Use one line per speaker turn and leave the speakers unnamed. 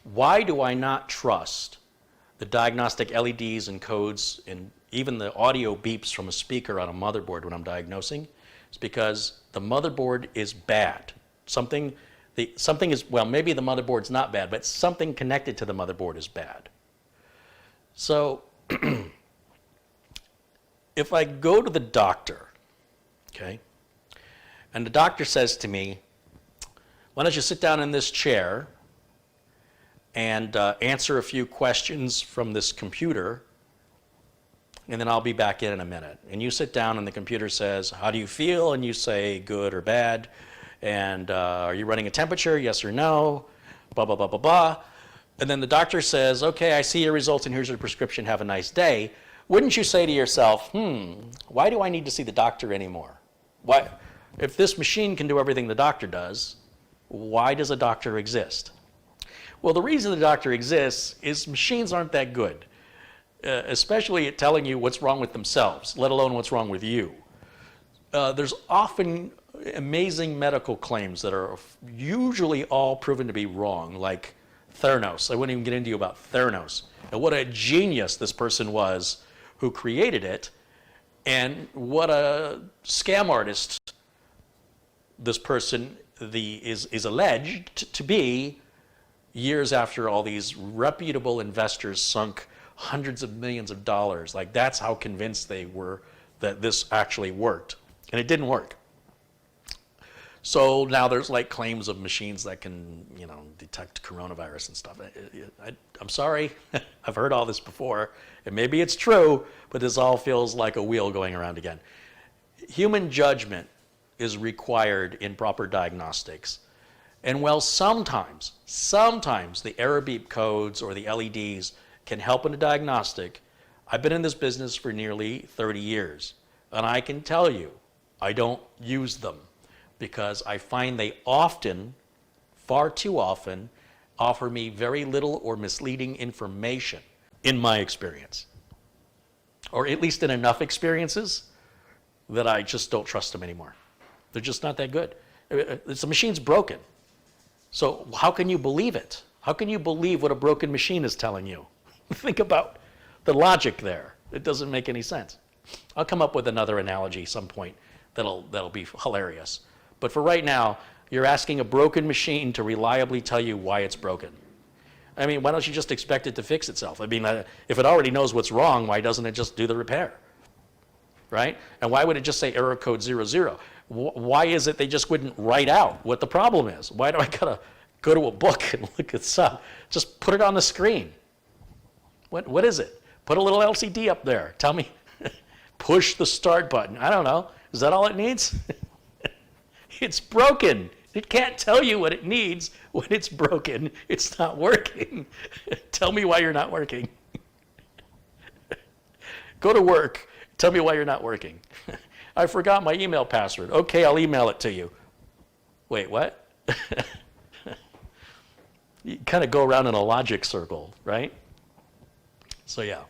Why do I not trust the diagnostic LEDs and codes and even the audio beeps from a speaker on a motherboard when I'm diagnosing? It's because the motherboard is bad. Something is, well, maybe the motherboard's not bad, but something connected to the motherboard is bad. So if I go to the doctor, okay, and the doctor says to me, why don't you sit down in this chair and answer a few questions from this computer, and then I'll be back in a minute. And you sit down and the computer says, how do you feel? And you say good or bad. And are you running a temperature? Yes or no? Blah, blah, blah, blah, blah. And then the doctor says, okay, I see your results and here's your prescription. Have a nice day. Wouldn't you say to yourself, why do I need to see the doctor anymore? Why, if this machine can do everything the doctor does, why does a doctor exist? Well, the reason the doctor exists is machines aren't that good, especially at telling you what's wrong with themselves, let alone what's wrong with you. There's often amazing medical claims that are usually all proven to be wrong, like Theranos. I wouldn't even get into you about Theranos and what a genius this person was who created it, and what a scam artist this person is alleged to be years after all these reputable investors sunk hundreds of millions of dollars. Like, that's how convinced they were that this actually worked. And it didn't work. So now there's like claims of machines that can, detect coronavirus and stuff. I'm sorry, I've heard all this before, and maybe it's true, but this all feels like a wheel going around again. Human judgment is required in proper diagnostics. And while sometimes the error beep codes or the LEDs can help in a diagnostic, I've been in this business for nearly 30 years, and I can tell you, I don't use them because I find they often, far too often, offer me very little or misleading information in my experience, or at least in enough experiences that I just don't trust them anymore. They're just not that good. The machine's broken. So how can you believe it? How can you believe what a broken machine is telling you? Think about the logic there. It doesn't make any sense. I'll come up with another analogy some point that'll be hilarious. But for right now, you're asking a broken machine to reliably tell you why it's broken. I mean, why don't you just expect it to fix itself? I mean, if it already knows what's wrong, why doesn't it just do the repair? Right? And why would it just say error code 00? Why is it they just wouldn't write out what the problem is? Why do I gotta go to a book and look this up? Just put it on the screen. What is it? Put a little LCD up there. Tell me, push the start button. I don't know. Is that all it needs? It's broken. It can't tell you what it needs when it's broken. It's not working. Tell me why you're not working. Go to work. Tell me why you're not working. I forgot my email password. Okay, I'll email it to you. Wait, what? You kind of go around in a logic circle, right? So yeah.